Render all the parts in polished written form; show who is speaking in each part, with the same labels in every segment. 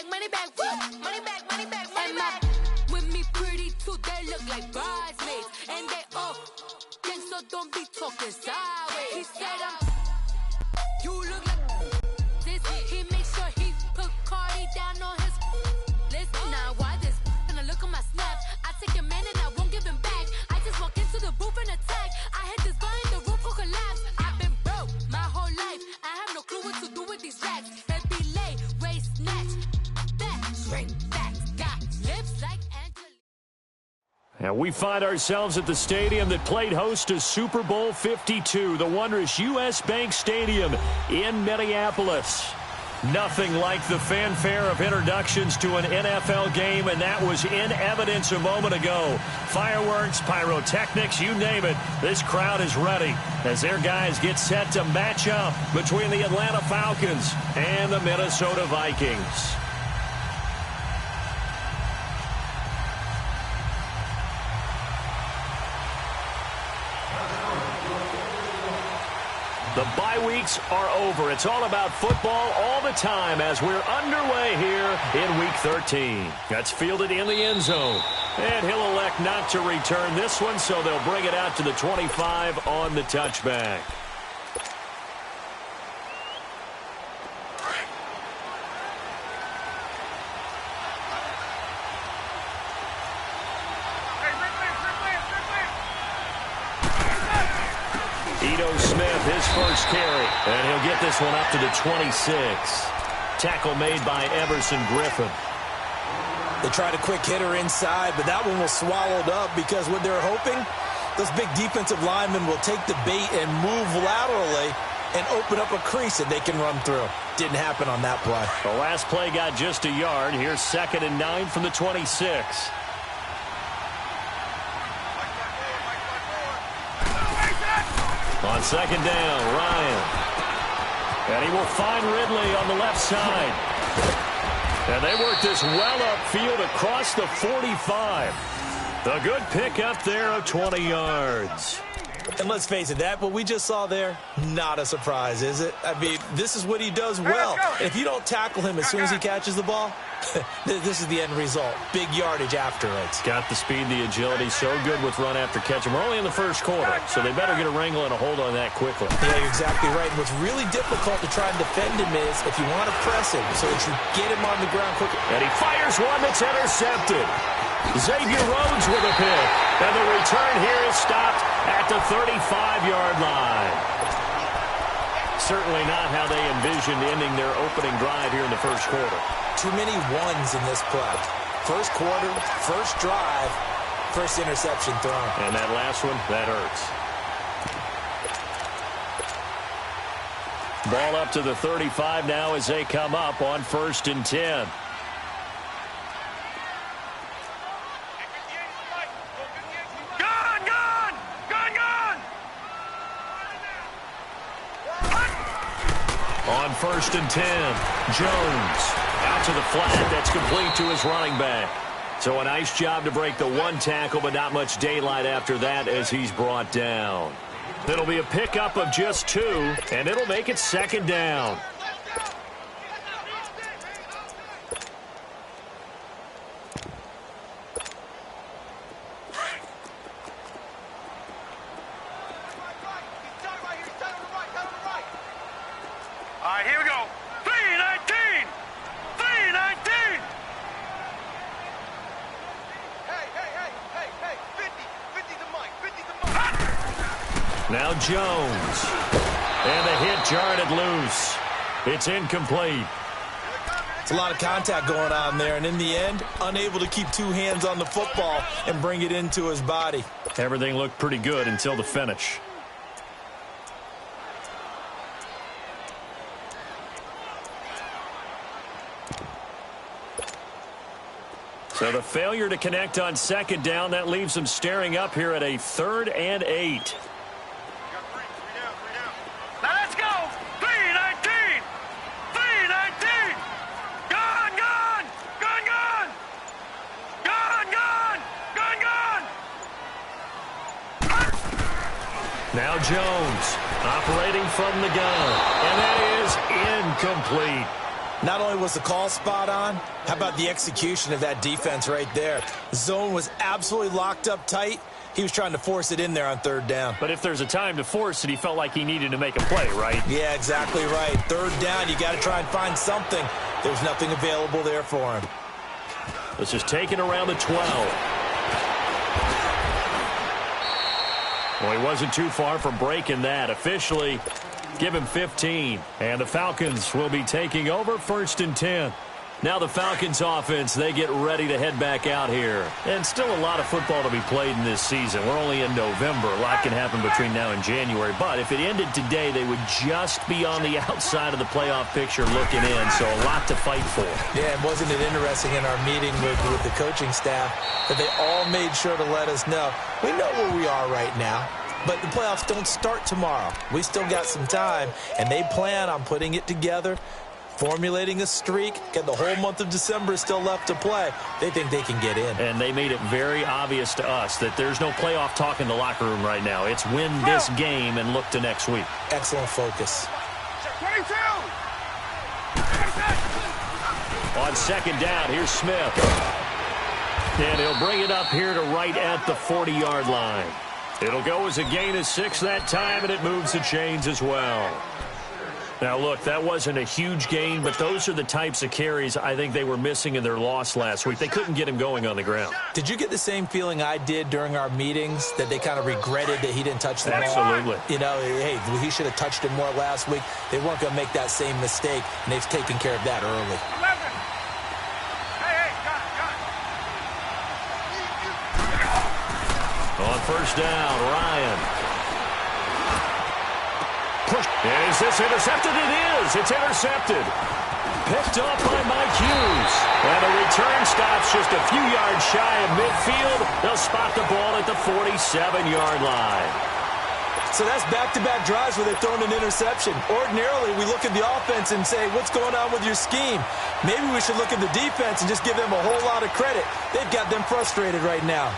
Speaker 1: money back, money back, money back, money back. With me pretty too, they look like bridesmaids. And they all think so, don't be talking sideways. He said you look like this. He makes sure he put Cardi down on his list. Now why this? Gonna look at my snaps. I take a man and I won't give him back. I just walk into the booth and attack. I hit this button, the roof will collapse. I've been broke my whole life. I have no clue what to do with these racks. Heavy lay, waist snatch, back, straight back, got lips like Angela.
Speaker 2: And we find ourselves at the stadium that played host to Super Bowl 52, the wondrous U.S. Bank Stadium in Minneapolis. Nothing like the fanfare of introductions to an NFL game, and that was in evidence a moment ago. Fireworks, pyrotechnics, you name it. This crowd is ready as their guys get set to match up between the Atlanta Falcons and the Minnesota Vikings. The bye weeks are over. It's all about football all the time as we're underway here in Week 13. That's fielded in the end zone. And he'll elect not to return this one, so they'll bring it out to the 25 on the touchback. His first carry, and he'll get this one up to the 26. Tackle made by Everson Griffin.
Speaker 3: They tried a quick hitter inside, but that one was swallowed up because what they're hoping, those big defensive linemen will take the bait and move laterally and open up a crease that they can run through. Didn't happen on that play.
Speaker 2: The last play got just a yard. Here's 2nd and 9 from the 26. On 2nd down, Ryan. And he will find Ridley on the left side. And they work this well upfield across the 45. A good pickup there of 20 yards.
Speaker 3: And let's face it, what we just saw there, not a surprise, is it? I mean, this is what he does well. If you don't tackle him as soon as he catches the ball, this is the end result. Big yardage afterwards.
Speaker 2: Got the speed, the agility, so good with run after catch. We're only in the first quarter, so they better get a wrangle and a hold on that quickly.
Speaker 3: Yeah, you're exactly right. And what's really difficult to try and defend him is if you want to press him so that you get him on the ground quickly.
Speaker 2: And he fires one that's intercepted. Xavier Rhodes with a pick. And the return here is stopped at the 35-yard line. Certainly not how they envisioned ending their opening drive here in the first quarter.
Speaker 3: Too many ones in this play. First quarter, first drive, first interception thrown.
Speaker 2: And that last one, that hurts. Ball up to the 35 now as they come up on 1st and 10. On 1st and 10, Jones out to the flat. That's complete to his running back. So a nice job to break the one tackle, but not much daylight after that as he's brought down. It'll be a pickup of just 2, and it'll make it 2nd down.
Speaker 4: Here we go. 3-19. 3-19. Hey. 50 the mic. 50 the mic.
Speaker 2: Now Jones. And the hit jarred it loose. It's incomplete.
Speaker 3: It's a lot of contact going on there, and in the end, unable to keep 2 hands on the football and bring it into his body.
Speaker 2: Everything looked pretty good until the finish. So the failure to connect on 2nd down, that leaves them staring up here at a 3rd and 8.
Speaker 4: Now let's go. 3-19. 3-19. Gone.
Speaker 2: Now Jones operating from the gun. And that is incomplete.
Speaker 3: Not only was the call spot on, how about the execution of that defense right there? The zone was absolutely locked up tight. He was trying to force it in there on third down.
Speaker 2: But if there's a time to force it, he felt like he needed to make a play, right?
Speaker 3: Yeah, exactly right. Third down, you got to try and find something. There's nothing available there for him.
Speaker 2: Let's just take it around the 12. Well, he wasn't too far from breaking that. Officially, give him 15. And the Falcons will be taking over 1st and 10. Now the Falcons offense, they get ready to head back out here. And still a lot of football to be played in this season. We're only in November. A lot can happen between now and January. But if it ended today, they would just be on the outside of the playoff picture looking in. So a lot to fight for.
Speaker 3: Yeah, and wasn't it interesting in our meeting with the coaching staff that they all made sure to let us know, we know where we are right now. But the playoffs don't start tomorrow. We still got some time, and they plan on putting it together, formulating a streak. Got the whole month of December still left to play. They think they can get in.
Speaker 2: And they made it very obvious to us that there's no playoff talk in the locker room right now. It's win this game and look to next week.
Speaker 3: Excellent focus.
Speaker 4: 22!
Speaker 2: On second down, here's Smith. And he'll bring it up here to right at the 40-yard line. It'll go as a gain of 6 that time, and it moves the chains as well. Now, look, that wasn't a huge gain, but those are the types of carries I think they were missing in their loss last week. They couldn't get him going on the ground.
Speaker 3: Did you get the same feeling I did during our meetings, that they kind of regretted that he didn't touch the ball?
Speaker 2: Absolutely.
Speaker 3: You know, hey, he should have touched it more last week. They weren't going to make that same mistake, and they've taken care of that early.
Speaker 4: 11. Hey, got it.
Speaker 2: On first down, Ryan. Push. Is this intercepted? It is. It's intercepted. Picked up by Mike Hughes. And the return stops just a few yards shy of midfield. They'll spot the ball at the 47-yard line.
Speaker 3: So that's back-to-back drives where they've thrown an interception. Ordinarily, we look at the offense and say, what's going on with your scheme? Maybe we should look at the defense and just give them a whole lot of credit. They've got them frustrated right now.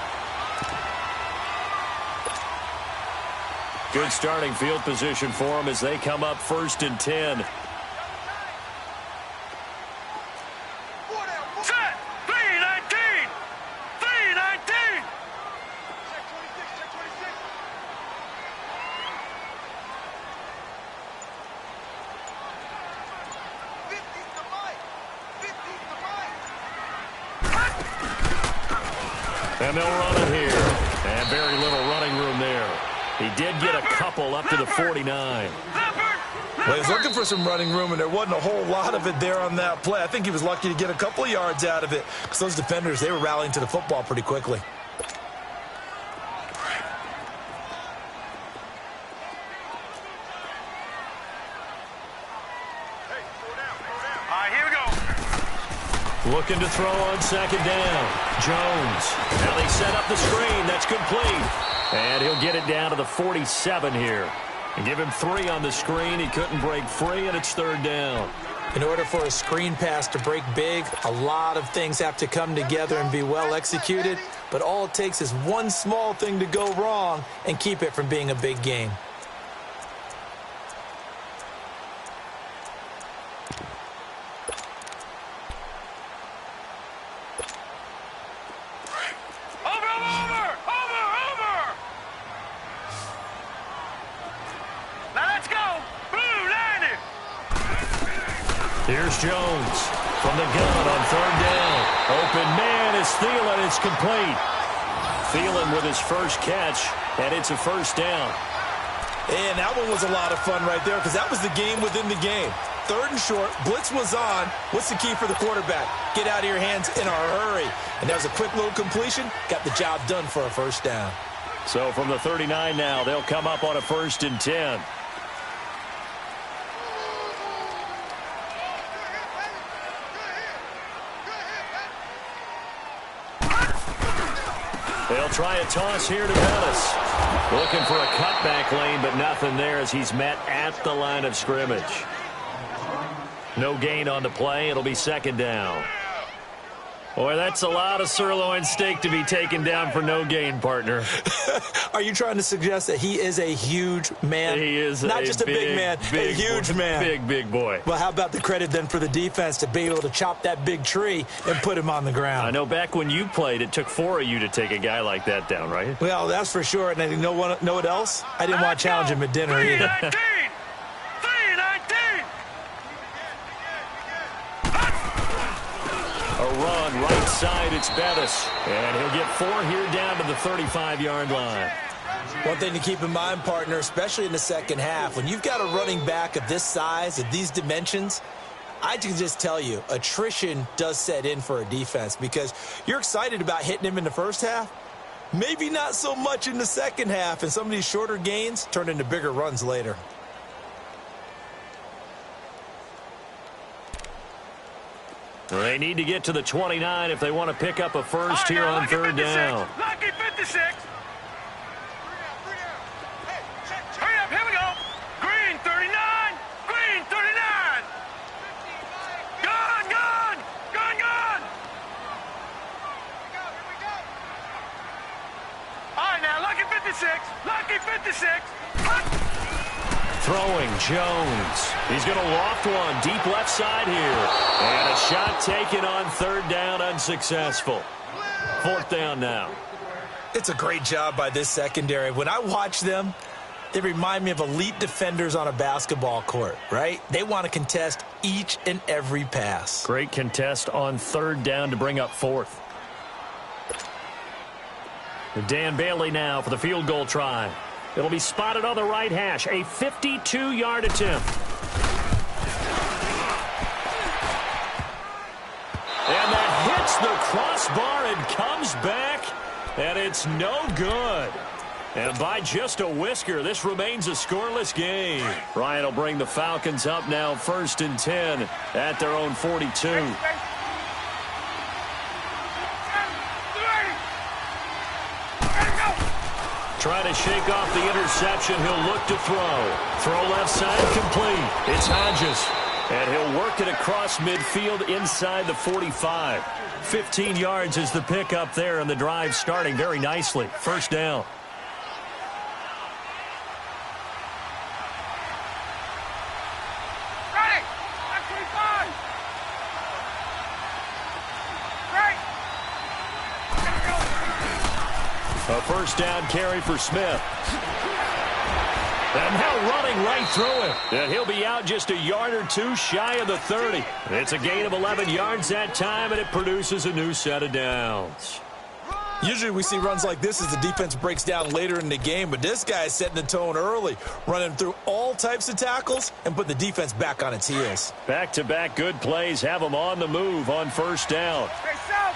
Speaker 2: Good starting field position for them as they come up 1st and 10.
Speaker 4: Set! 3-19! 3-19! Check 26, check 26.
Speaker 2: And they'll run it here. And very little running room there. He did get a couple up to the 49.
Speaker 3: Well, he was looking for some running room, and there wasn't a whole lot of it there on that play. I think he was lucky to get a couple of yards out of it, because those defenders, they were rallying to the football pretty quickly.
Speaker 4: All right, here we go.
Speaker 2: Looking to throw on second down. Jones. Now they set up the screen. That's complete. And he'll get it down to the 47 here. And give him 3 on the screen. He couldn't break free, and it's 3rd down.
Speaker 3: In order for a screen pass to break big, a lot of things have to come together and be well executed. But all it takes is one small thing to go wrong and keep it from being a big game.
Speaker 2: Here's Jones from the gun on 3rd down. Open man is Thielen. It's complete. Thielen with his first catch, and it's a 1st down.
Speaker 3: And that one was a lot of fun right there, because that was the game within the game. 3rd and short, blitz was on. What's the key for the quarterback? Get out of your hands in a hurry. And that was a quick little completion. Got the job done for a 1st down.
Speaker 2: So from the 39 now, they'll come up on a 1st and 10. They'll try a toss here to Dennis. Looking for a cutback lane, but nothing there as he's met at the line of scrimmage. No gain on the play. It'll be 2nd down. Boy, that's a lot of sirloin steak to be taken down for no gain, partner.
Speaker 3: Are you trying to suggest that he is a huge man?
Speaker 2: He is
Speaker 3: not just a big man, a huge man.
Speaker 2: Big boy.
Speaker 3: Well, how about the credit then for the defense to be able to chop that big tree and put him on the ground?
Speaker 2: I know back when you played, it took 4 of you to take a guy like that down, right?
Speaker 3: Well, that's for sure. And you know what else? I didn't want to challenge him at dinner either.
Speaker 4: 319!
Speaker 2: A run right side, it's Bettis. And he'll get 4 here down to the 35-yard line.
Speaker 3: One thing to keep in mind, partner, especially in the second half, when you've got a running back of this size, of these dimensions, I can just tell you, attrition does set in for a defense because you're excited about hitting him in the first half. Maybe not so much in the second half, and some of these shorter gains turn into bigger runs later.
Speaker 2: They need to get to the 29 if they want to pick up a first here on third down.
Speaker 4: Lucky 56. Hurry up, here we go. Green 39. Green 39. Gone. All right, now, lucky 56. Lucky 56.
Speaker 2: Throwing Jones. He's going to loft one deep left side here. And a shot taken on third down, unsuccessful. Fourth down now.
Speaker 3: It's a great job by this secondary. When I watch them, they remind me of elite defenders on a basketball court, right? They want to contest each and every pass.
Speaker 2: Great contest on third down to bring up fourth. Dan Bailey now for the field goal try. It'll be spotted on the right hash. A 52-yard attempt. And that hits the crossbar and comes back. And it's no good. And by just a whisker, this remains a scoreless game. Ryan will bring the Falcons up now 1st and 10 at their own 42. Trying to shake off the interception. He'll look to throw. Throw left side complete. It's Hodges. And he'll work it across midfield inside the 45. 15 yards is the pickup there, and the drive starting very nicely. First down.
Speaker 4: Ready.
Speaker 2: A first down carry for Smith. And now running right through him. And he'll be out just a yard or two shy of the 30. It's a gain of 11 yards that time, and it produces a new set of downs.
Speaker 3: Usually we see runs like this as the defense breaks down later in the game, but this guy is setting the tone early, running through all types of tackles and put the defense back on its heels.
Speaker 2: Back-to-back good plays have them on the move on first down.
Speaker 4: Stay south.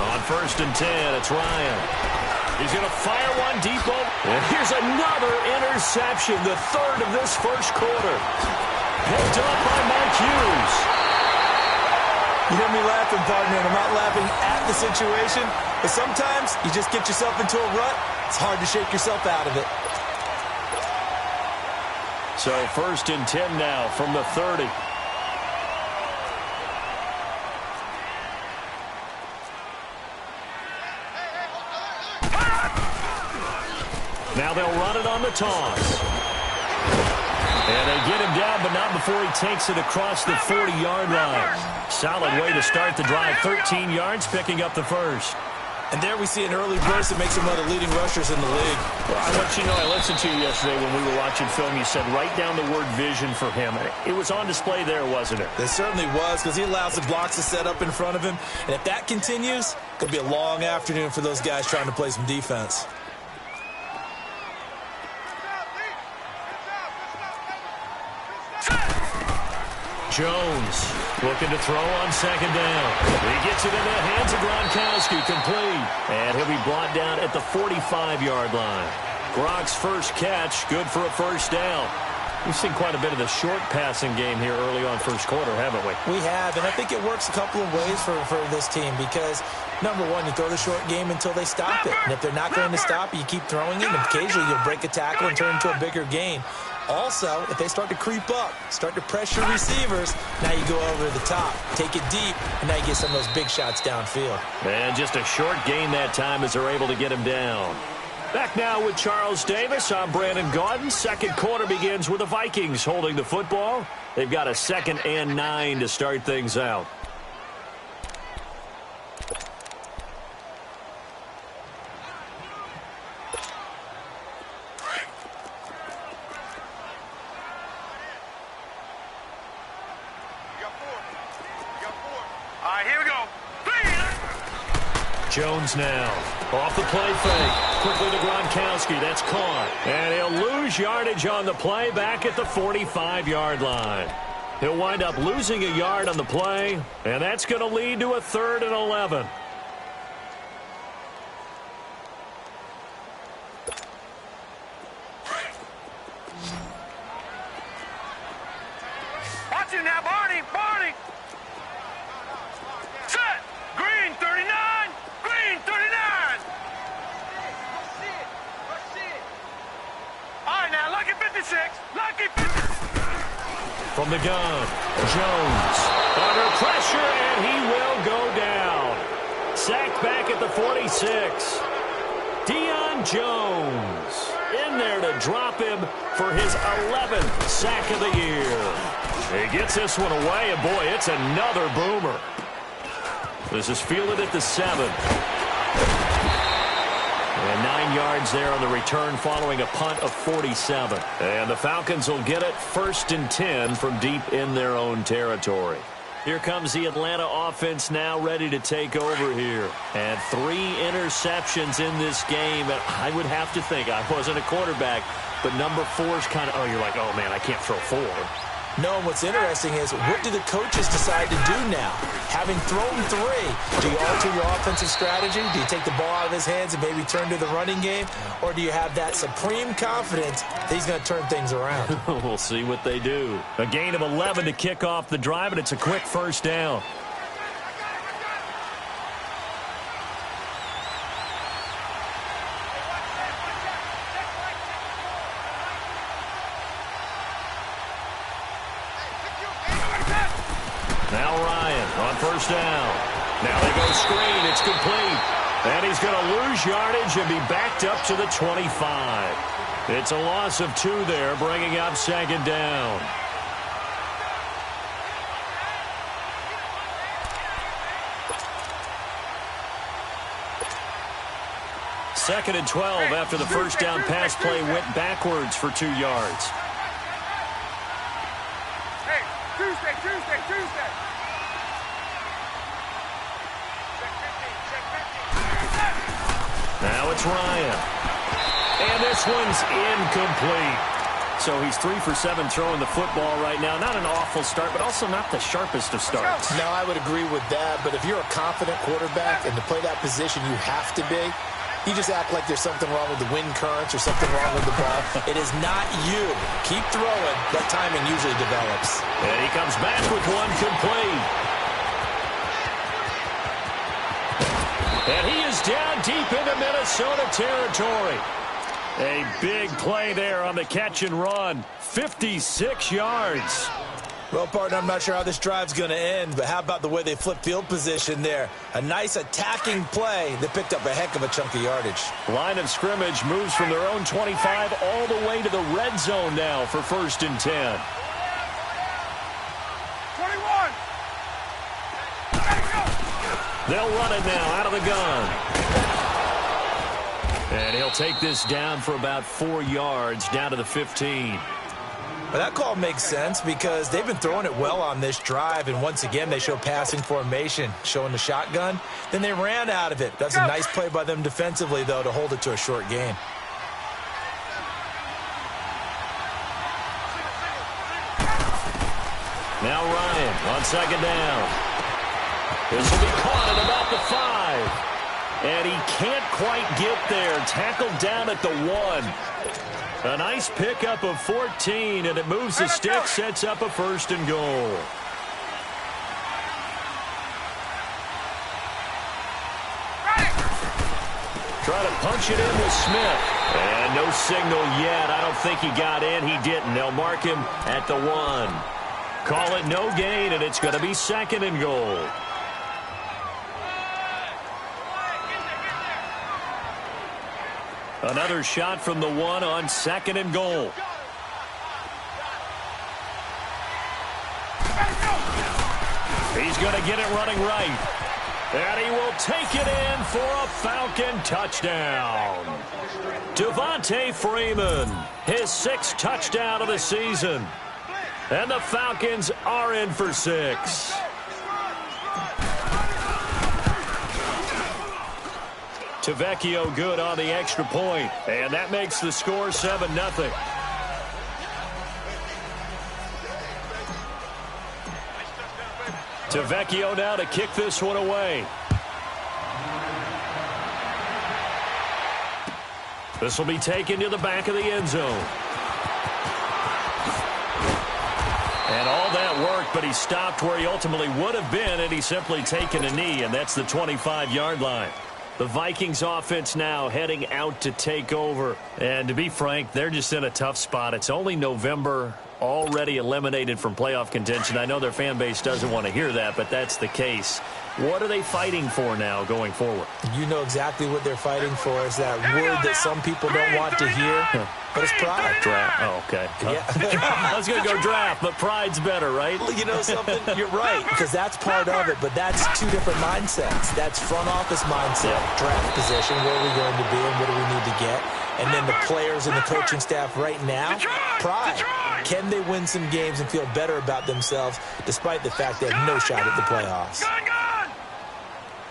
Speaker 2: On 1st and 10, it's Ryan. He's going to fire one deep over. And here's another interception, the third of this first quarter. Picked up by Mike Hughes.
Speaker 3: You hear me laughing, partner, and I'm not laughing at the situation, but sometimes you just get yourself into a rut. It's hard to shake yourself out of it.
Speaker 2: So 1st and 10 now from the 30. Now they'll run it on the toss. And they get him down, but not before he takes it across the 40-yard line. Solid way to start the drive. 13 yards, picking up the first.
Speaker 3: And there we see an early burst that makes him one of the leading rushers in the league.
Speaker 2: Well, I want you to know, I listened to you yesterday when we were watching film. You said write down the word vision for him. It was on display there, wasn't it?
Speaker 3: It certainly was, because he allows the blocks to set up in front of him. And if that continues, it's going to be a long afternoon for those guys trying to play some defense.
Speaker 2: Jones looking to throw on second down. He gets it into the hands of Gronkowski, complete. And he'll be brought down at the 45-yard line. Gronk's first catch, good for a first down. We've seen quite a bit of the short passing game here early on first quarter, haven't we?
Speaker 3: We have, and I think it works a couple of ways for this team because, number one, you throw the short game until they stop it. And if they're not going to stop it, you keep throwing it, and occasionally you'll break a tackle and turn into a bigger gain. Also, if they start to creep up, start to pressure receivers, now you go over the top, take it deep, and now you get some of those big shots downfield.
Speaker 2: And just a short gain that time as they're able to get him down. Back now with Charles Davis. I'm Brandon Gaudin. Second quarter begins with the Vikings holding the football. They've got a 2nd and 9 to start things out. Jones now. Off the play fake. Quickly to Gronkowski. That's caught. And he'll lose yardage on the play back at the 45-yard line. He'll wind up losing a yard on the play, and that's going to lead to a 3rd and 11.
Speaker 4: Watch it now, Barney! Barney! Set! Green 39! Green 39! All right, now, Lucky 56. Lucky 56.
Speaker 2: From the gun, Jones under pressure, and he will go down. Sacked back at the 46. Deion Jones in there to drop him for his 11th sack of the year. He gets this one away, and boy, it's another boomer. This is fielded at the 7. And 9 yards there on the return following a punt of 47. And the Falcons will get it 1st and 10 from deep in their own territory. Here comes the Atlanta offense now ready to take over here. And 3 interceptions in this game. And I would have to think, I wasn't a quarterback, but number 4 is kind of, oh, you're like, oh, man, I can't throw 4.
Speaker 3: No, and what's interesting is, what do the coaches decide to do now? Having thrown 3, do you alter your offensive strategy? Do you take the ball out of his hands and maybe turn to the running game? Or do you have that supreme confidence that he's going to turn things around?
Speaker 2: We'll see what they do. A gain of 11 to kick off the drive, and it's a quick 1st down. Now Ryan on 1st down. Now they go screen. It's complete. And he's going to lose yardage and be backed up to the 25. It's a loss of 2 there, bringing up 2nd down. Second and 12 after the 1st down pass play went backwards for 2 yards.
Speaker 4: Hey, Tuesday.
Speaker 2: Now it's Ryan. And this one's incomplete. So he's 3 for 7 throwing the football right now. Not an awful start, but also not the sharpest of starts.
Speaker 3: No, I would agree with that. But if you're a confident quarterback and to play that position you have to be, you just act like there's something wrong with the wind currents or something wrong with the ball. It is not you. Keep throwing. That timing usually develops.
Speaker 2: And he comes back with one complete. And he is down deep into Minnesota territory. A big play there on the catch and run. 56 yards.
Speaker 3: Well, partner, I'm not sure how this drive's going to end, but how about the way they flip field position there? A nice attacking play that picked up a heck of a chunk of yardage.
Speaker 2: Line of scrimmage moves from their own 25 all the way to the red zone now for 1st and 10.
Speaker 4: 21.
Speaker 2: They'll run it now out of the gun. And he'll take this down for about 4 yards down to the 15.
Speaker 3: Well, that call makes sense because they've been throwing it well on this drive, and once again they show passing formation, showing the shotgun. Then they ran out of it. That's a nice play by them defensively, though, to hold it to a short gain.
Speaker 2: Now Ryan on 2nd down. This will be caught at about the 5. And he can't quite get there. Tackled down at the 1. A nice pickup of 14, and it moves the stick, sets up a 1st and goal. try to punch it in with Smith. And no signal yet. I don't think he got in. He didn't. They'll mark him at the 1. Call it no gain, and it's going to be 2nd and goal. Another shot from the 1 on 2nd and goal. He's going to get it running right. And he will take it in for a Falcon touchdown. Devontae Freeman, his 6th touchdown of the season. And the Falcons are in for 6. Tavecchio good on the extra point. And that makes the score 7-0. Tavecchio now to kick this one away. This will be taken to the back of the end zone. And all that worked, but he stopped where he ultimately would have been had he simply taken a knee, and that's the 25-yard line. The Vikings offense now heading out to take over. And to be frank, they're just in a tough spot. It's only November, already eliminated from playoff contention. I know their fan base doesn't want to hear that, but that's the case. What are they fighting for now going forward?
Speaker 3: You know exactly what they're fighting for. Is that word that some people don't want to hear, but it's pride.
Speaker 2: Draft. Oh, okay.
Speaker 3: Yeah.
Speaker 2: I was going to go draft, but pride's better, right?
Speaker 3: You know something? You're right, because that's part of it, but that's 2 different mindsets. That's front office mindset, draft position, where are we going to be and what do we need to get? And then the players and the coaching staff right now, pride. Can they win some games and feel better about themselves despite the fact they have no shot at the playoffs?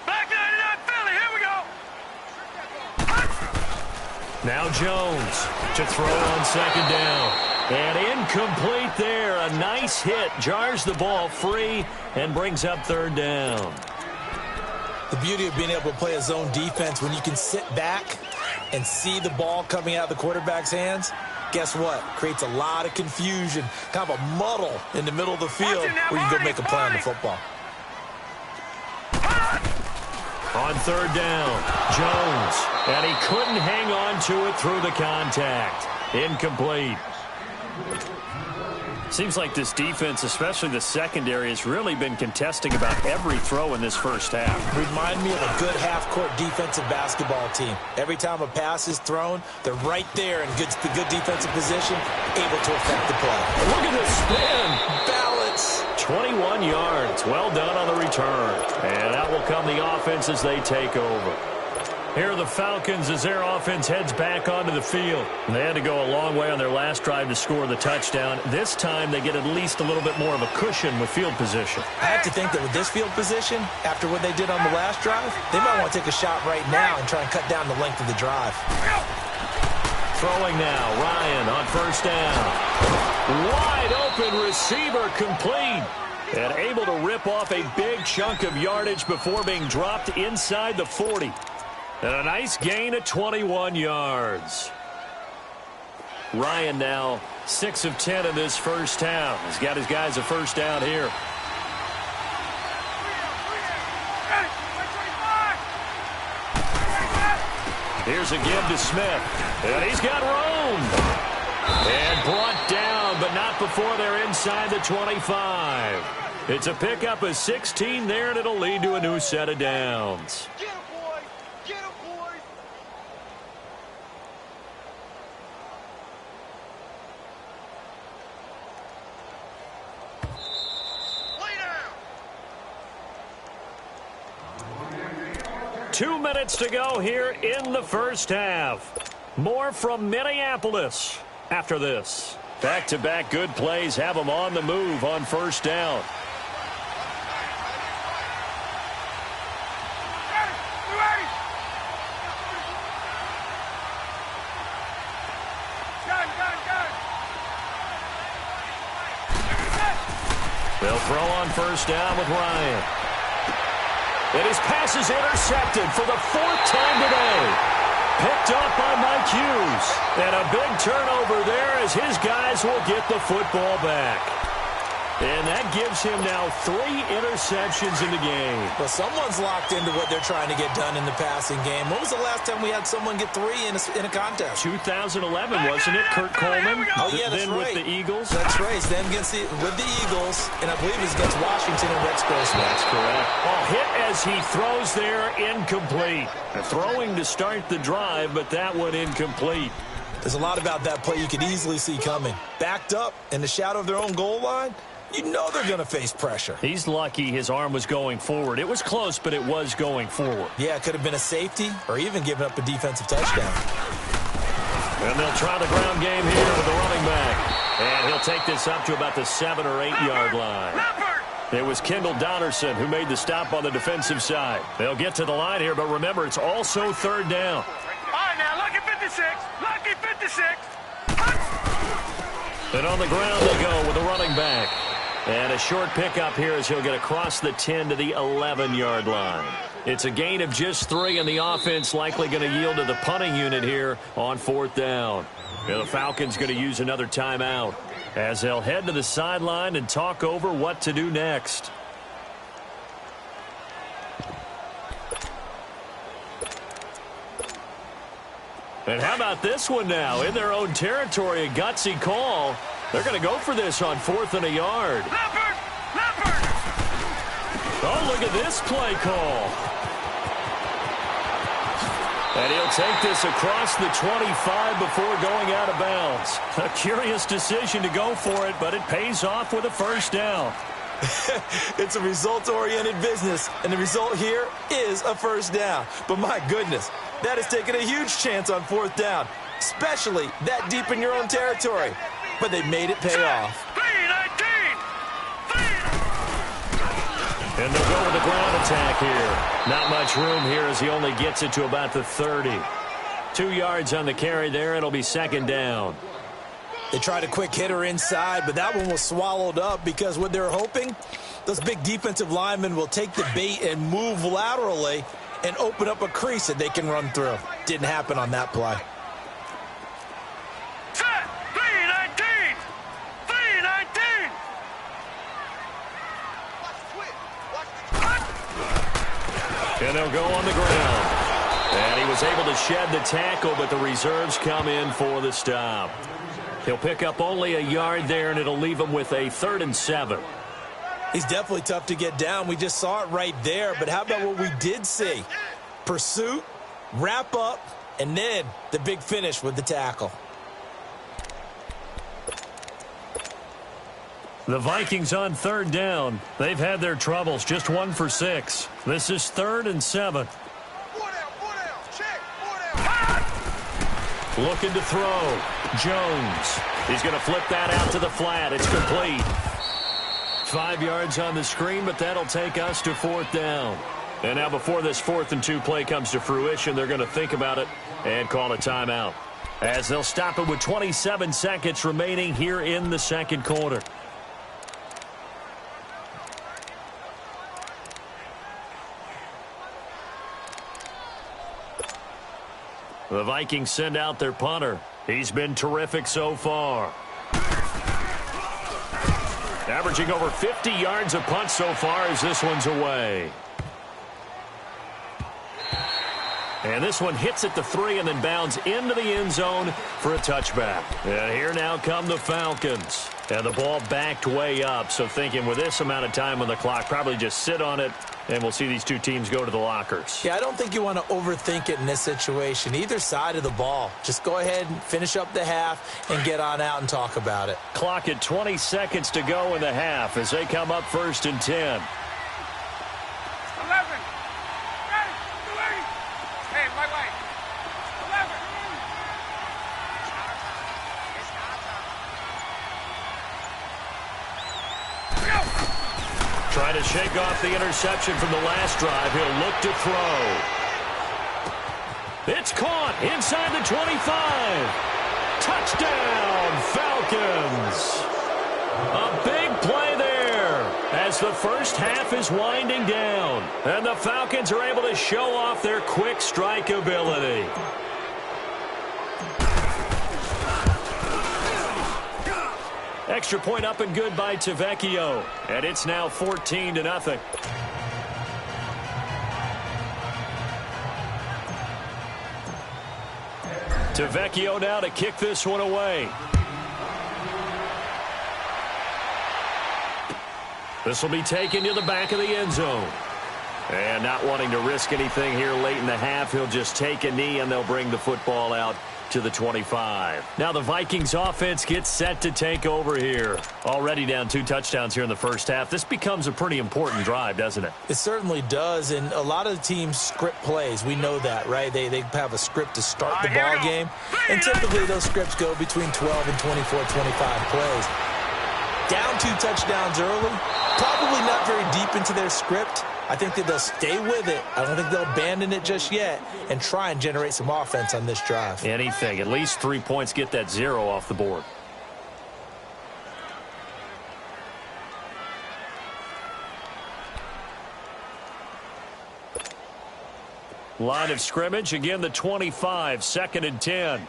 Speaker 4: Back 99 Philly, here we go.
Speaker 2: Now Jones to throw on 2nd down. And incomplete there. A nice hit. Jars the ball free and brings up 3rd down.
Speaker 3: The beauty of being able to play a zone defense when you can sit back and see the ball coming out of the quarterback's hands, guess what? Creates a lot of confusion, kind of a muddle in the middle of the field where you can go make a play on the football.
Speaker 2: On 3rd down, Jones. And he couldn't hang on to it through the contact. Incomplete. Seems like this defense, especially the secondary, has really been contesting about every throw in this first half.
Speaker 3: Remind me of a good half-court defensive basketball team. Every time a pass is thrown, they're right there in good defensive position, able to affect the play.
Speaker 2: Look at this spin.
Speaker 3: Balance.
Speaker 2: 21 yards. Well done on the return. And out will come the offense as they take over. Here are the Falcons as their offense heads back onto the field. They had to go a long way on their last drive to score the touchdown. This time they get at least a little bit more of a cushion with field position.
Speaker 3: I have to think that with this field position, after what they did on the last drive, they might want to take a shot right now and try and cut down the length of the drive.
Speaker 2: Throwing now, Ryan on 1st down. Wide open receiver complete. And able to rip off a big chunk of yardage before being dropped inside the 40. And a nice gain of 21 yards. Ryan now 6 of 10 in this first half. He's got his guys a 1st down here. Here's a give to Smith. And he's got room. And brought down, but not before they're inside the 25. It's a pickup of 16 there, and it'll lead to a new set of downs. Two minutes to go here in the first half. More from Minneapolis after this. Back-to-back good plays have them on the move on 1st down. They'll throw on 1st down with Ryan. And his pass is intercepted for the 4th time today. Picked up by Mike Hughes. And a big turnover there as his guys will get the football back. And that gives him now 3 interceptions in the game.
Speaker 3: Well, someone's locked into what they're trying to get done in the passing game. When was the last time we had someone get 3 in a contest?
Speaker 2: 2011, wasn't it? Kurt Coleman?
Speaker 3: Oh, yeah, that's
Speaker 2: then
Speaker 3: right.
Speaker 2: with the Eagles?
Speaker 3: That's right. Then with the Eagles, and I believe it's against Washington and Rex Grossman.
Speaker 2: That's correct. Oh, hit as he throws there, incomplete. Throwing to start the drive, but that one incomplete.
Speaker 3: There's a lot about that play you could easily see coming. Backed up in the shadow of their own goal line, you know they're going to face pressure.
Speaker 2: He's lucky his arm was going forward. It was close, but it was going forward.
Speaker 3: Yeah, it could have been a safety or even given up a defensive touchdown.
Speaker 2: And they'll try the ground game here with the running back. And he'll take this up to about the 7 or 8 yard line. It was Kendall Donnerson who made the stop on the defensive side. They'll get to the line here, but remember, it's also 3rd down.
Speaker 4: All right, now, lucky 56. Lucky 56.
Speaker 2: And on the ground they go with the running back. And a short pickup here as he'll get across the 10 to the 11-yard line. It's a gain of just 3, and the offense likely going to yield to the punting unit here on 4th down. And the Falcons going to use another timeout as they'll head to the sideline and talk over what to do next. And how about this one now? In their own territory, a gutsy call. They're going to go for this on 4th and a yard.
Speaker 4: Leopard! Leopard!
Speaker 2: Oh, look at this play call. And he'll take this across the 25 before going out of bounds. A curious decision to go for it, but it pays off with a 1st down.
Speaker 3: It's a results-oriented business, and the result here is a 1st down. But my goodness, that has taken a huge chance on 4th down, especially that deep in your own territory. But they made it pay off.
Speaker 4: 3-19!
Speaker 2: And they'll go with the ground attack here. Not much room here as he only gets it to about the 30. 2 yards on the carry there. It'll be 2nd down.
Speaker 3: They tried a quick hitter inside, but that one was swallowed up because what they're hoping, those big defensive linemen will take the bait and move laterally and open up a crease that they can run through. Didn't happen on that play.
Speaker 4: Set! 3-19! 3-19!
Speaker 2: And they'll go on the ground. And he was able to shed the tackle, but the reserves come in for the stop. He'll pick up only a yard there, and it'll leave him with a 3rd and 7.
Speaker 3: He's definitely tough to get down. We just saw it right there. But how about what we did see? Pursuit, wrap up, and then the big finish with the tackle.
Speaker 2: The Vikings on 3rd down. They've had their troubles, just 1 for 6. This is 3rd and 7. Looking to throw. Jones. He's going to flip that out to the flat. It's complete. 5 yards on the screen, but that'll take us to 4th down. And now before this 4th and 2 play comes to fruition, they're going to think about it and call a timeout, as they'll stop it with 27 seconds remaining here in the 2nd quarter. The Vikings send out their punter. He's been terrific so far. Averaging over 50 yards a punt so far as this one's away. And this one hits at the 3 and then bounds into the end zone for a touchback. And here now come the Falcons. And the ball backed way up, so thinking with this amount of time on the clock, probably just sit on it, and we'll see these 2 teams go to the lockers.
Speaker 3: Yeah, I don't think you want to overthink it in this situation. Either side of the ball. Just go ahead and finish up the half and get on out and talk about it.
Speaker 2: Clock at 20 seconds to go in the half as they come up 1st and 10.
Speaker 4: 11. Hey, my way. 11.
Speaker 2: Trying to shake off the interception from the last drive. He'll look to throw. It's caught inside the 25. Touchdown, Falcons. A big play there as the first half is winding down. And the Falcons are able to show off their quick strike ability. Extra point up and good by Tavecchio. And it's now 14-0. Tavecchio now to kick this one away. This will be taken to the back of the end zone. And not wanting to risk anything here late in the half, he'll just take a knee and they'll bring the football out to the 25. Now the Vikings offense gets set to take over here. Already down 2 touchdowns here in the first half. This becomes a pretty important drive, doesn't it?
Speaker 3: It certainly does, and a lot of the teams script plays. We know that, right? They have a script to start the ball game, and typically those scripts go between 12 and 24, 25 plays. Down 2 touchdowns early, probably not very deep into their script. I think that they'll stay with it. I don't think they'll abandon it just yet and try and generate some offense on this drive.
Speaker 2: Anything. At least 3 points, get that 0 off the board. Line of scrimmage, again the 25, 2nd and 10.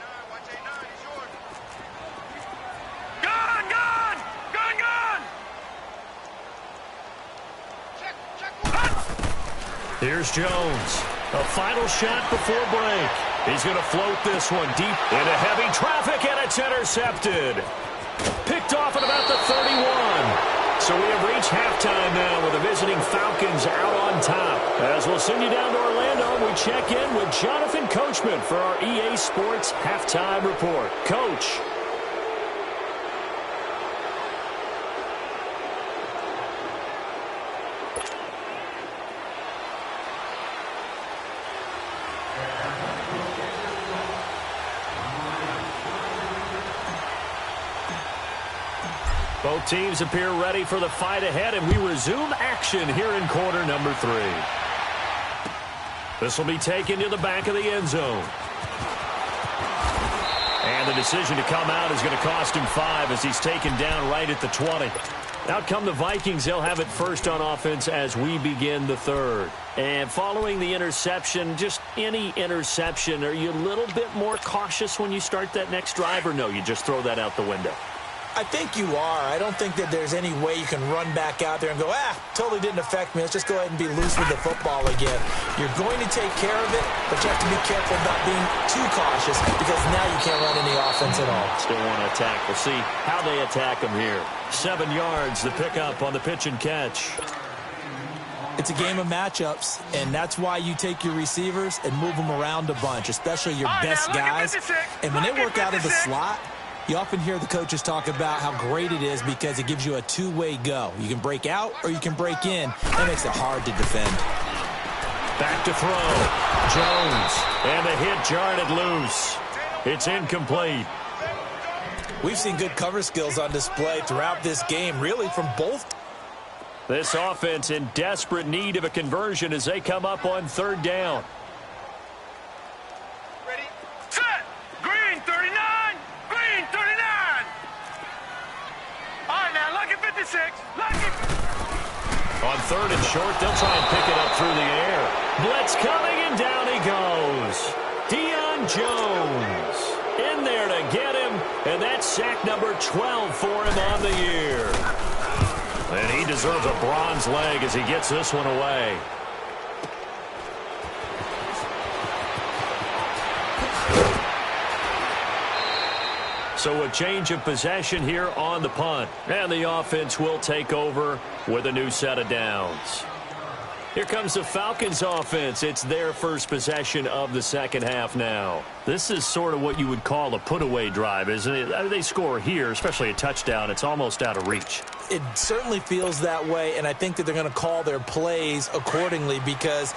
Speaker 2: Here's Jones. A final shot before break. He's going to float this one deep into heavy traffic, and it's intercepted. Picked off at about the 31. So we have reached halftime now with the visiting Falcons out on top. As we'll send you down to Orlando, we check in with Jonathan Coachman for our EA Sports Halftime Report. Coach. Both teams appear ready for the fight ahead, and we resume action here in quarter number 3. This will be taken to the back of the end zone. And the decision to come out is going to cost him 5 as he's taken down right at the 20. Out come the Vikings. They'll have it first on offense as we begin the 3rd. And following the interception, just any interception, are you a little bit more cautious when you start that next drive, or no, you just throw that out the window?
Speaker 3: I think you are. I don't think that there's any way you can run back out there and go, totally didn't affect me. Let's just go ahead and be loose with the football again. You're going to take care of it, but you have to be careful about being too cautious because now you can't run any offense at all.
Speaker 2: Still want to attack. We'll see how they attack them here. 7 yards, the pickup on the pitch and catch.
Speaker 3: It's a game of matchups, and that's why you take your receivers and move them around a bunch, especially your best guys. And when they work out of the slot, you often hear the coaches talk about how great it is because it gives you a two-way go. You can break out or you can break in. That makes it hard to defend.
Speaker 2: Back to throw. Jones. And the hit jarred it loose. It's incomplete.
Speaker 3: We've seen good cover skills on display throughout this game, really from both.
Speaker 2: This offense in desperate need of a conversion as they come up on 3rd down.
Speaker 4: Ready, set, green 39, green 39. All right, now, lucky 56, lucky.
Speaker 2: On 3rd and short, they'll try and pick it up through the air. Blitz coming, and down he goes. Deion Jones in there to get him, and that's sack number 12 for him on the year. And he deserves a bronze leg as he gets this one away. So a change of possession here on the punt. And the offense will take over with a new set of downs. Here comes the Falcons offense. It's their first possession of the second half now. This is sort of what you would call a put-away drive, isn't it? They score here, especially a touchdown. It's almost out of reach.
Speaker 3: It certainly feels that way, and I think that they're going to call their plays accordingly because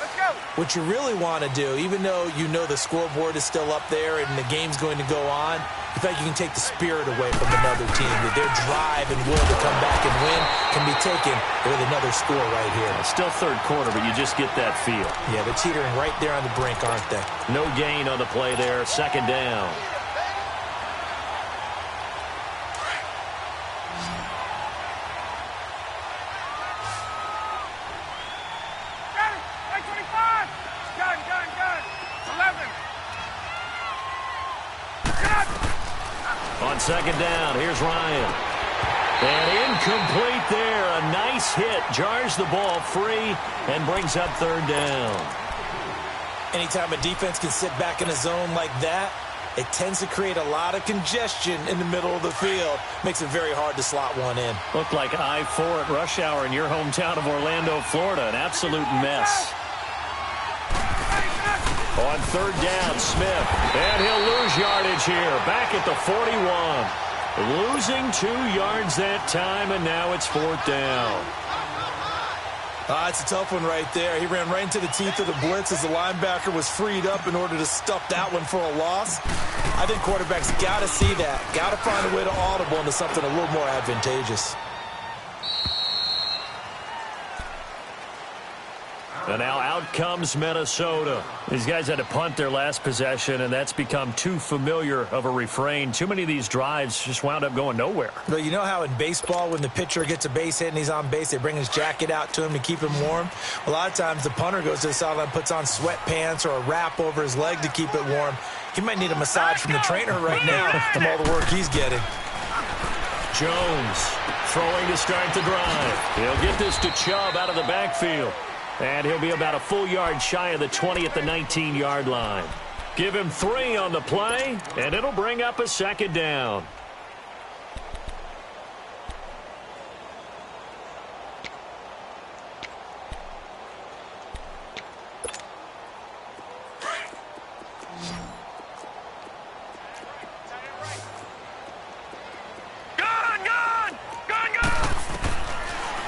Speaker 3: what you really want to do, even though you know the scoreboard is still up there and the game's going to go on, you feel like you can take the spirit away from another team, that their drive and will to come back and win can be taken with another score right here.
Speaker 2: It's still 3rd quarter, but you just get that feel.
Speaker 3: Yeah, they're teetering right there on the brink, aren't they?
Speaker 2: No gain on the play there. 2nd down. On 2nd down, here's Ryan. And incomplete there. A nice hit. Jars the ball free and brings up third down.
Speaker 3: Anytime a defense can sit back in a zone like that, it tends to create a lot of congestion in the middle of the field. Makes it very hard to slot one in.
Speaker 2: Looked like I-4 at rush hour in your hometown of Orlando, Florida. An absolute mess. On third down, Smith. And he'll lose yardage here. Back at the 41. Losing 2 yards that time, and now it's fourth down.
Speaker 3: It's a tough one right there. He ran right into the teeth of the blitz as the linebacker was freed up in order to stuff that one for a loss. I think quarterbacks got to see that. Got to find a way to audible into something a little more advantageous.
Speaker 2: And now out comes Minnesota. These guys had to punt their last possession, and that's become too familiar of a refrain. Too many of these drives just wound up going nowhere.
Speaker 3: But you know how in baseball, when the pitcher gets a base hit and he's on base, they bring his jacket out to him to keep him warm? A lot of times the punter goes to the sideline, puts on sweatpants or a wrap over his leg to keep it warm. He might need a massage from the trainer right now from all the work he's getting.
Speaker 2: Jones throwing to start the drive. He'll get this to Chubb out of the backfield. And he'll be about a full yard shy of the 20 at the 19-yard line. Give him 3 on the play, and it'll bring up a second down.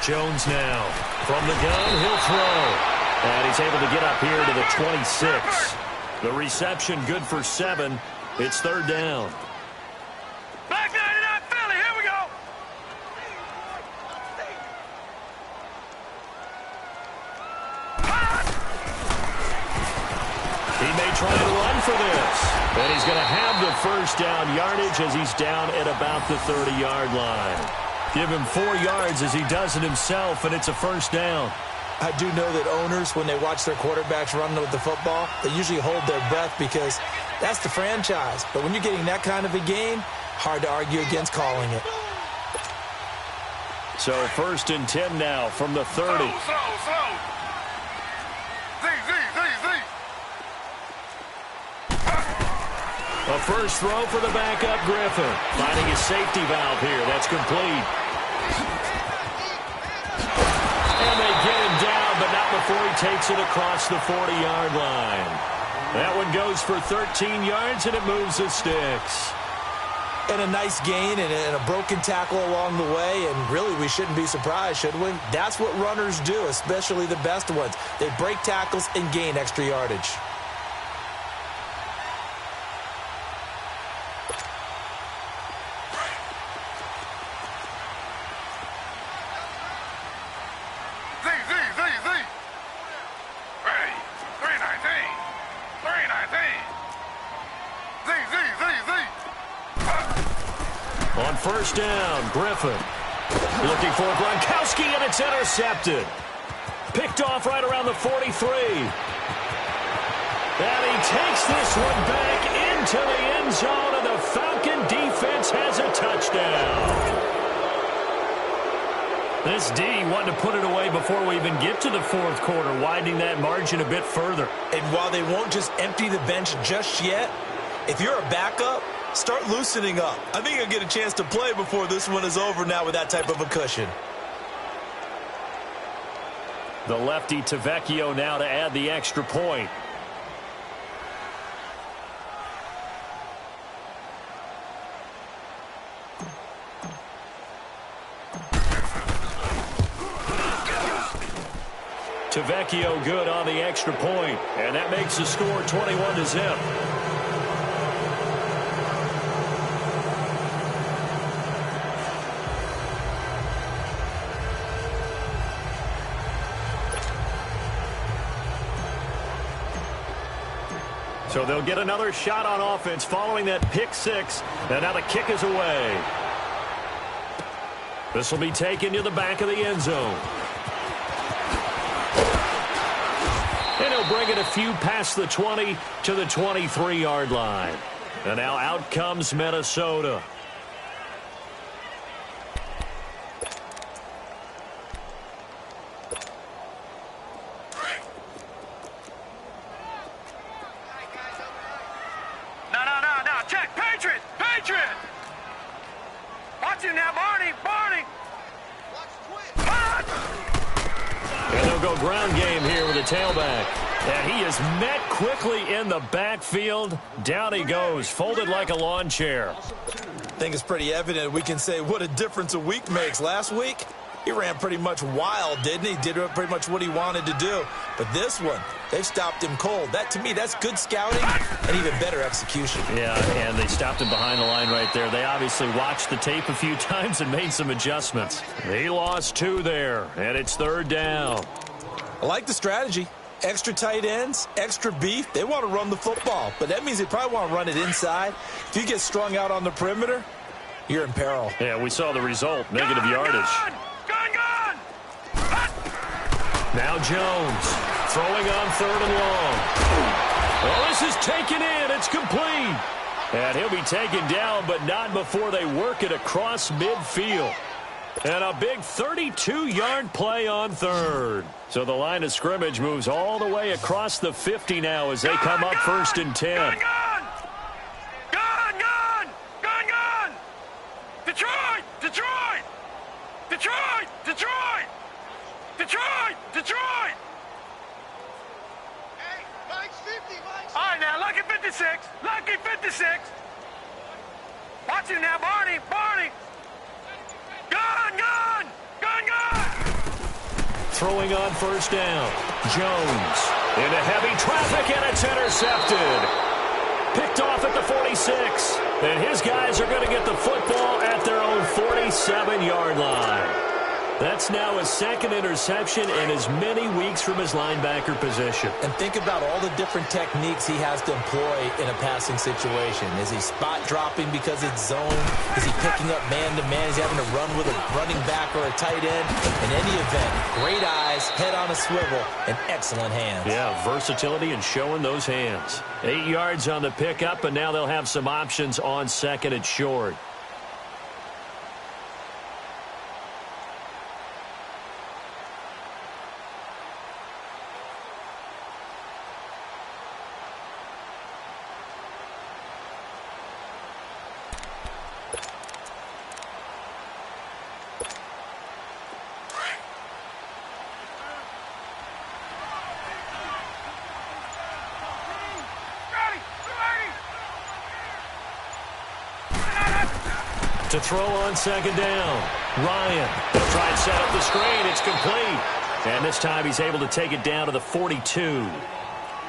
Speaker 2: Jones now from the gun, he'll throw. And he's able to get up here to the 26. The reception good for 7. It's third down.
Speaker 4: Back 99 Philly, here we go.
Speaker 2: He may try to run for this. And he's going to have the first down yardage as he's down at about the 30-yard line. Give him 4 yards as he does it himself, and it's a first down.
Speaker 3: I do know that owners, when they watch their quarterbacks run with the football, they usually hold their breath because that's the franchise. But when you're getting that kind of a game, hard to argue against calling it.
Speaker 2: So first and 10 now from the 30.
Speaker 4: Slow. Z.
Speaker 2: A first throw for the backup Griffin. Finding his safety valve here. That's complete. And they get him down, but not before he takes it across the 40-yard line. That one goes for 13 yards, and it moves the sticks.
Speaker 3: And a nice gain and a broken tackle along the way, and really we shouldn't be surprised, should we? That's what runners do, especially the best ones. They break tackles and gain extra yardage.
Speaker 2: First down, Griffin. Looking for Gronkowski, and it's intercepted. Picked off right around the 43. And he takes this one back into the end zone, and the Falcon defense has a touchdown. This D wanted to put it away before we even get to the fourth quarter, widening that margin a bit further.
Speaker 3: And while they won't just empty the bench just yet, if you're a backup, start loosening up. I think you'll get a chance to play before this one is over now with that type of a cushion.
Speaker 2: The lefty Tavecchio now to add the extra point. Tavecchio good on the extra point, and that makes the score 21-0. So they'll get another shot on offense following that pick six. And now the kick is away. This will be taken to the back of the end zone. And he'll bring it a few past the 20 to the 23-yard line. And now out comes Minnesota. go ground game here with a tailback. And he is met quickly in the backfield. Down he goes, folded like a lawn chair.
Speaker 3: I think it's pretty evident we can say what a difference a week makes. Last week, he ran pretty much wild, didn't he? Did pretty much what he wanted to do. But this one, they've stopped him cold. That, to me, that's good scouting and even better execution.
Speaker 2: Yeah, and they stopped him behind the line right there. They obviously watched the tape a few times and made some adjustments. He lost 2 there, and it's 3rd down.
Speaker 3: I like the strategy. Extra tight ends, extra beef. They want to run the football, but that means they probably want to run it inside. If you get strung out on the perimeter, you're in peril.
Speaker 2: Yeah, we saw the result, negative yardage.
Speaker 4: Gun!
Speaker 2: Now Jones throwing on 3rd and long. Well, this is taken in. It's complete. And he'll be taken down, but not before they work it across midfield. And a big 32-yard play on 3rd. So the line of scrimmage moves all the way across the 50 now as they come up 1st and 10.
Speaker 4: Gun! Detroit!
Speaker 5: Hey, Mike's 50, Mike's 50.
Speaker 4: All right, now, lucky 56. Lucky 56. Watch him now, Barney. Gun!
Speaker 2: Throwing on 1st down. Jones into heavy traffic, and it's intercepted. Picked off at the 46. And his guys are going to get the football at their own 47-yard line. That's now his 2nd interception in as many weeks from his linebacker position.
Speaker 3: And think about all the different techniques he has to employ in a passing situation. Is he spot dropping because it's zone? Is he picking up man-to-man? Is he having to run with a running back or a tight end? In any event, great eyes, head on a swivel, and excellent hands.
Speaker 2: Yeah, versatility and showing those hands. 8 yards on the pickup, and now they'll have some options on 2nd and short. To throw on 2nd down. Ryan will try and set up the screen. It's complete. And this time he's able to take it down to the 42.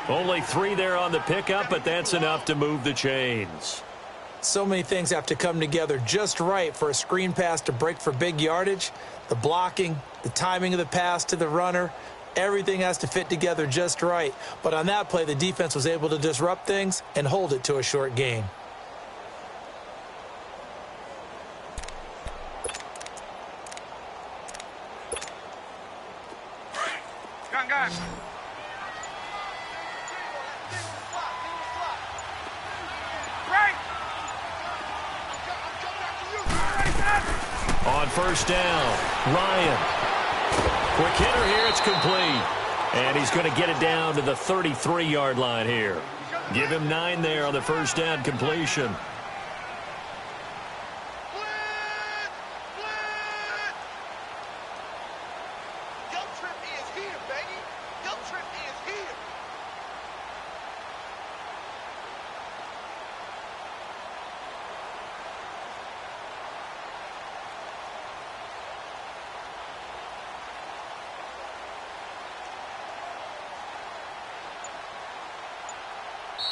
Speaker 2: Only 3 there on the pickup, but that's enough to move the chains.
Speaker 3: So many things have to come together just right for a screen pass to break for big yardage. The blocking, the timing of the pass to the runner, everything has to fit together just right. But on that play, the defense was able to disrupt things and hold it to a short gain.
Speaker 4: Gun!
Speaker 2: On 1st down, Ryan. Quick hitter here, it's complete. And he's going to get it down to the 33-yard line here. Give him 9 there on the 1st down completion.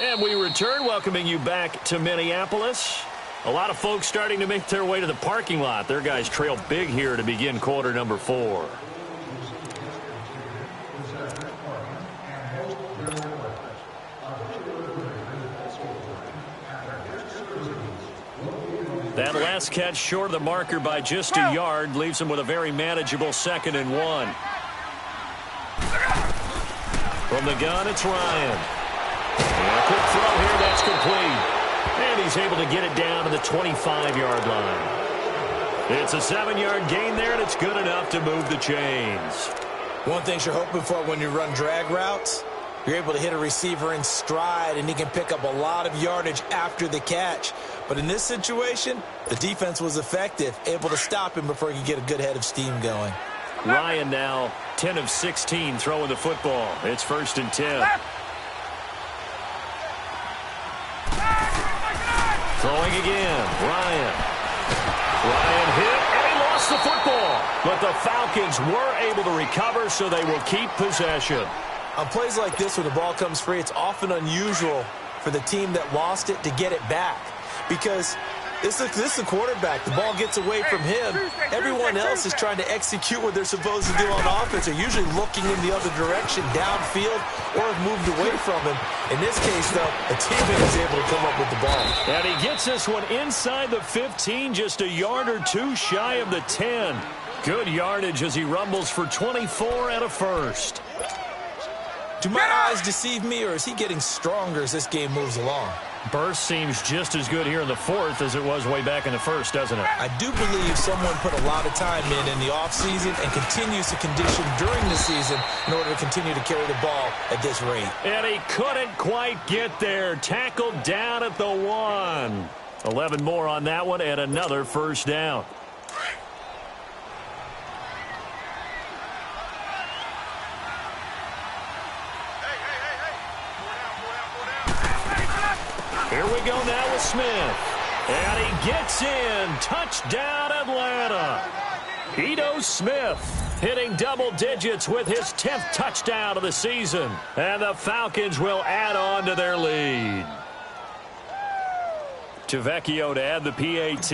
Speaker 2: And we return, welcoming you back to Minneapolis. A lot of folks starting to make their way to the parking lot. Their guys trail big here to begin quarter number 4. That last catch short of the marker by just a yard leaves him with a very manageable 2nd and 1. From the gun, it's Ryan. And a quick throw here, that's complete. And he's able to get it down to the 25-yard line. It's a 7-yard gain there, and it's good enough to move the chains.
Speaker 3: One thing you're hoping for when you run drag routes, you're able to hit a receiver in stride, and he can pick up a lot of yardage after the catch. But in this situation, the defense was effective, able to stop him before he could get a good head of steam going.
Speaker 2: Ryan now 10 of 16 throwing the football. It's 1st and 10. Throwing again. Ryan hit, and he lost the football. But the Falcons were able to recover, so they will keep possession.
Speaker 3: On plays like this where the ball comes free, it's often unusual for the team that lost it to get it back. Because this is the quarterback. The ball gets away from him. Everyone else is trying to execute what they're supposed to do on offense. They're usually looking in the other direction, downfield, or have moved away from him. In this case, though, a teammate is able to come up with the ball.
Speaker 2: And he gets this one inside the 15, just a yard or two shy of the 10. Good yardage as he rumbles for 24 and a first.
Speaker 3: Do my eyes deceive me, or is he getting stronger as this game moves along?
Speaker 2: Burst seems just as good here in the 4th as it was way back in the 1st, doesn't it?
Speaker 3: I do believe someone put a lot of time in the offseason and continues to condition during the season in order to continue to carry the ball at this rate.
Speaker 2: And he couldn't quite get there. Tackled down at the 1. 11 more on that one and another first down. Here we go now with Smith. And he gets in. Touchdown, Atlanta. Ito Smith hitting double digits with his 10th touchdown of the season. And the Falcons will add on to their lead. Tavecchio to add the PAT.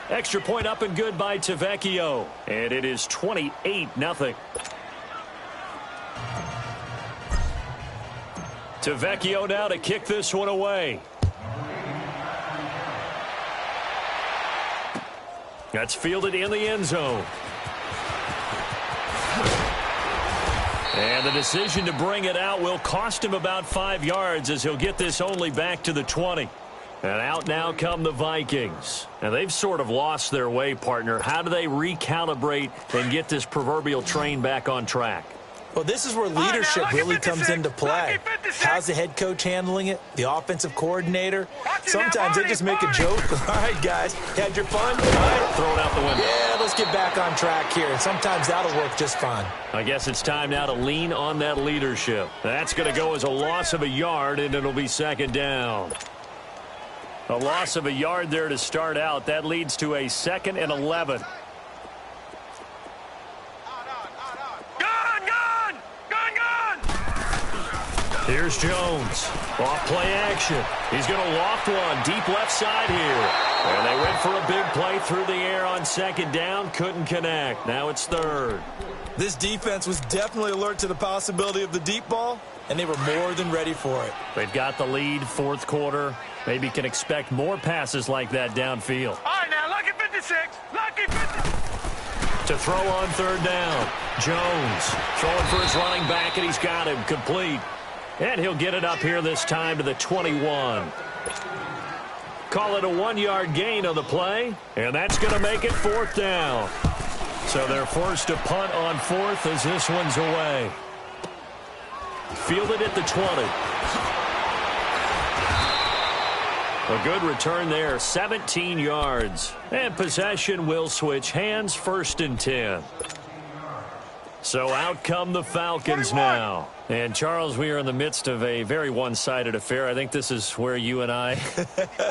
Speaker 2: Extra point up and good by Tavecchio. And it is 28-0. Tavecchio now to kick this one away. That's fielded in the end zone. And the decision to bring it out will cost him about 5 yards as he'll get this only back to the 20. And out now come the Vikings. And they've sort of lost their way, partner. How do they recalibrate and get this proverbial train back on track?
Speaker 3: Well, this is where leadership really comes into play. How's the head coach handling it? The offensive coordinator? Sometimes they just make a joke. All right, guys, you had your fun? All right,
Speaker 2: throw it out the window.
Speaker 3: Yeah, let's get back on track here. And sometimes that'll work just fine.
Speaker 2: I guess it's time now to lean on that leadership. That's going to go as a loss of a yard, and it'll be 2nd down. A loss of a yard there to start out. That leads to a 2nd and 11. Here's Jones. Off play action. He's going to loft one deep left side here. And they went for a big play through the air on 2nd down. Couldn't connect. Now it's 3rd.
Speaker 3: This defense was definitely alert to the possibility of the deep ball, and they were more than ready for it.
Speaker 2: They've got the lead, 4th quarter. Maybe can expect more passes like that downfield.
Speaker 4: All right, now, lucky 56. Lucky 50.
Speaker 2: To throw on 3rd down. Jones throwing for his running back, and he's got him complete. And he'll get it up here this time to the 21. Call it a 1-yard gain on the play, and that's going to make it 4th down. So they're forced to punt on 4th as this one's away. Fielded at the 20. A good return there, 17 yards. And possession will switch hands, 1st and 10. So out come the Falcons now. And, Charles, we are in the midst of a very one-sided affair. I think this is where you and I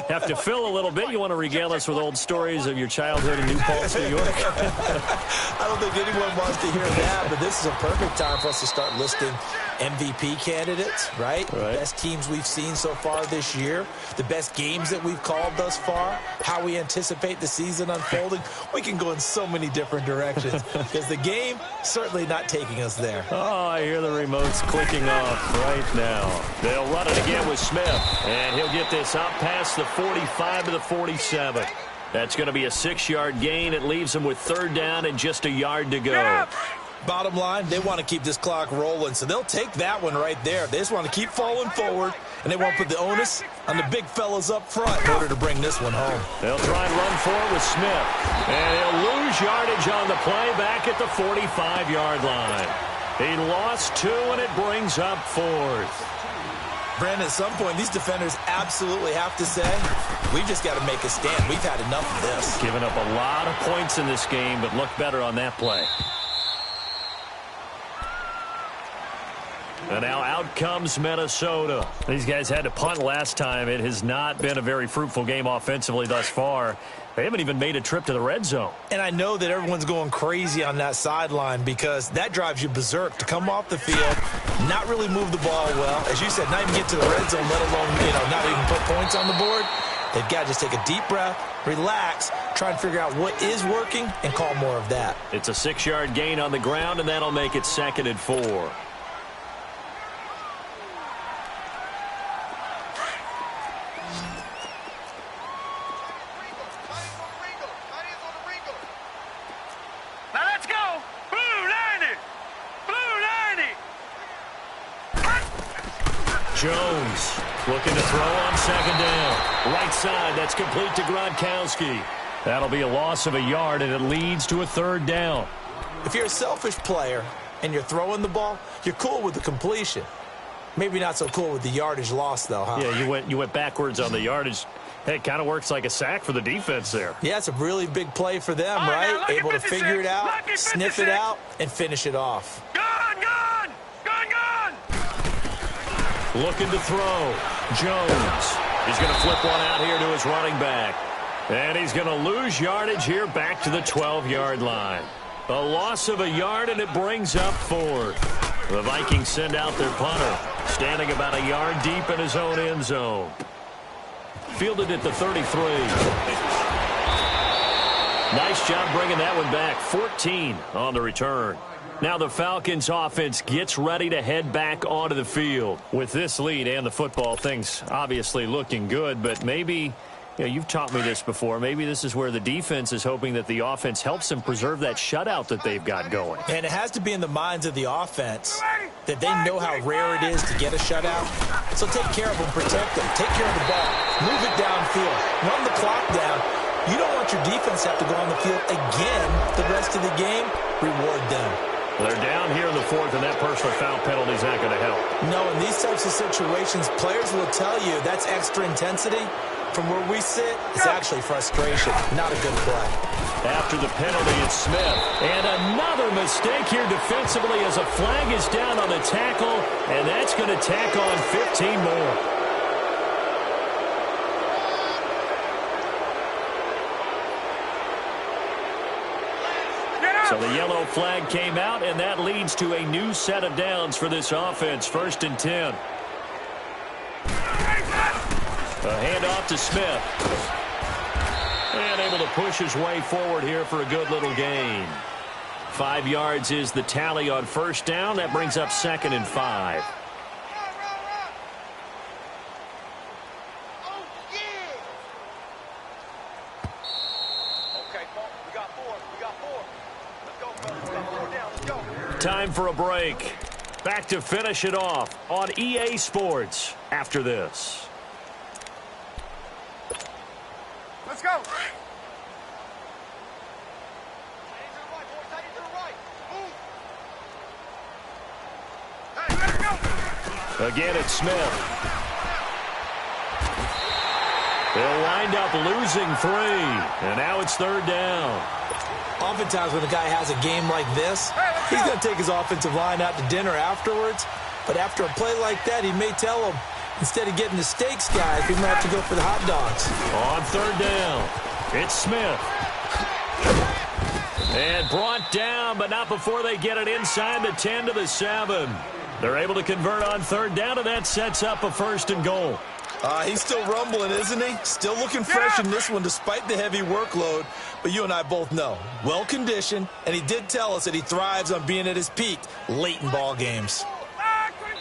Speaker 2: have to fill a little bit. You want to regale us with old stories of your childhood in New Paltz, New York?
Speaker 3: I don't think anyone wants to hear that, but this is a perfect time for us to start listing MVP candidates, right? The best teams we've seen so far this year, the best games that we've called thus far, how we anticipate the season unfolding. We can go in so many different directions because the game certainly not taking us there.
Speaker 2: Oh, I hear the remotes clicking off right now. They'll run it again with Smith, and he'll get this up past the 45 to the 47. That's going to be a 6-yard gain. It leaves them with 3rd down and just a yard to go.
Speaker 3: Bottom line, they want to keep this clock rolling, so they'll take that one right there. They just want to keep falling forward, and they won't put the onus on the big fellas up front in order to bring this one home.
Speaker 2: They'll try and run for it with Smith, and he'll lose yardage on the play back at the 45-yard line. He lost 2, and it brings up 4th.
Speaker 3: Brandon, at some point, these defenders absolutely have to say, we've just got to make a stand. We've had enough of this.
Speaker 2: Giving up a lot of points in this game, but look better on that play. And now out comes Minnesota. These guys had to punt last time. It has not been a very fruitful game offensively thus far. They haven't even made a trip to the red zone.
Speaker 3: And I know that everyone's going crazy on that sideline because that drives you berserk to come off the field, not really move the ball well. As you said, not even get to the red zone, let alone, not even put points on the board. They've got to just take a deep breath, relax, try and figure out what is working, and call more of that.
Speaker 2: It's a 6-yard gain on the ground, and that'll make it 2nd and 4. Jones looking to throw on 2nd down. Right side, that's complete to Gronkowski. That'll be a loss of a yard, and it leads to a 3rd down.
Speaker 3: If you're a selfish player and you're throwing the ball, you're cool with the completion. Maybe not so cool with the yardage loss, though, huh?
Speaker 2: Yeah, you went backwards on the yardage. Hey, it kind of works like a sack for the defense there.
Speaker 3: Yeah, it's a really big play for them, right? Able to figure it out, sniff it out, and finish it off.
Speaker 2: Looking to throw. Jones. He's going to flip one out here to his running back. And he's going to lose yardage here back to the 12-yard line. A loss of a yard, and it brings up 4th. The Vikings send out their punter, standing about a yard deep in his own end zone. Fielded at the 33. Nice job bringing that one back. 14 on the return. Now the Falcons offense gets ready to head back onto the field. With this lead and the football, things obviously looking good, but maybe, you've taught me this before, maybe this is where the defense is hoping that the offense helps them preserve that shutout that they've got going.
Speaker 3: And it has to be in the minds of the offense that they know how rare it is to get a shutout. So take care of them, protect them, take care of the ball, move it downfield, run the clock down. You don't want your defense to have to go on the field again the rest of the game. Reward them.
Speaker 2: They're down here in the 4th, and that personal foul penalty is not going to help.
Speaker 3: No, in these types of situations, players will tell you that's extra intensity. From where we sit, it's actually frustration, not a good play.
Speaker 2: After the penalty, it's Smith. And another mistake here defensively as a flag is down on the tackle, and that's going to tack on 15 more. So the yellow flag came out, and that leads to a new set of downs for this offense. 1st and 10. A handoff to Smith. And able to push his way forward here for a good little gain. 5 yards is the tally on 1st down. That brings up 2nd and 5. Time for a break. Back to finish it off on EA Sports after this.
Speaker 5: Let's go.
Speaker 2: Again, it's Smith. They'll wind up losing 3, and now it's 3rd down.
Speaker 3: Oftentimes when a guy has a game like this, he's going to take his offensive line out to dinner afterwards. But after a play like that, he may tell them, instead of getting the steaks, guys, we might have to go for the hot dogs.
Speaker 2: On 3rd down, it's Smith. And brought down, but not before they get it inside the 10 to the 7. They're able to convert on 3rd down, and that sets up a 1st and goal.
Speaker 3: He's still rumbling, isn't he? Still looking fresh in this one despite the heavy workload. But you and I both know, well-conditioned, and he did tell us that he thrives on being at his peak late in ball games.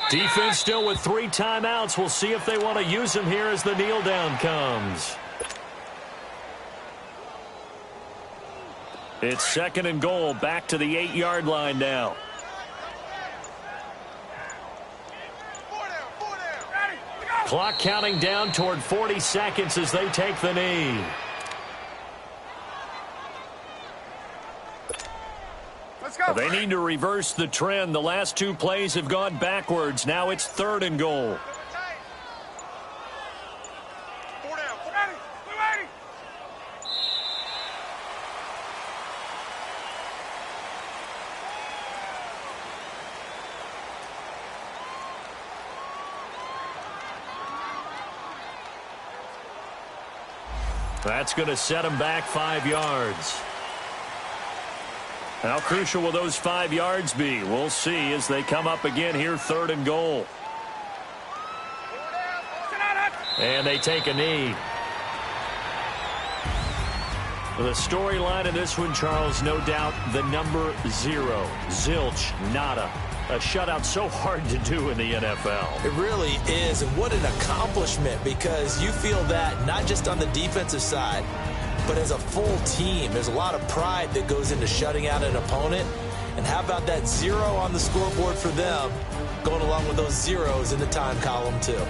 Speaker 2: Defense still with 3 timeouts. We'll see if they want to use them here as the kneel down comes. It's 2nd and goal, back to the 8-yard line now. Clock counting down toward 40 seconds as they take the knee.
Speaker 5: Let's go.
Speaker 2: They need to reverse the trend. The last 2 plays have gone backwards. Now it's 3rd and goal. That's going to set him back 5 yards. How crucial will those 5 yards be? We'll see as they come up again here, 3rd and goal. And they take a knee. The storyline in this one, Charles, no doubt the number 0. Zilch, nada. A shutout so hard to do in the NFL.
Speaker 3: It really is, and what an accomplishment, because you feel that not just on the defensive side, but as a full team. There's a lot of pride that goes into shutting out an opponent. And how about that 0 on the scoreboard for them, going along with those zeros in the time column too.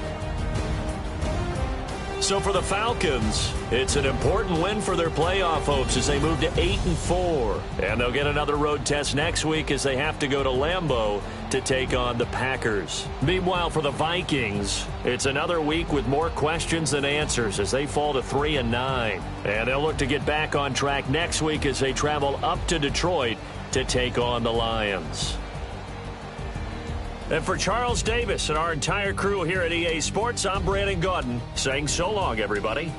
Speaker 2: So for the Falcons, it's an important win for their playoff hopes as they move to 8-4. And they'll get another road test next week as they have to go to Lambeau to take on the Packers. Meanwhile, for the Vikings, it's another week with more questions than answers as they fall to 3-9. And they'll look to get back on track next week as they travel up to Detroit to take on the Lions. And for Charles Davis and our entire crew here at EA Sports, I'm Brandon Gaudin saying so long, everybody.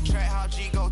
Speaker 6: Track how G go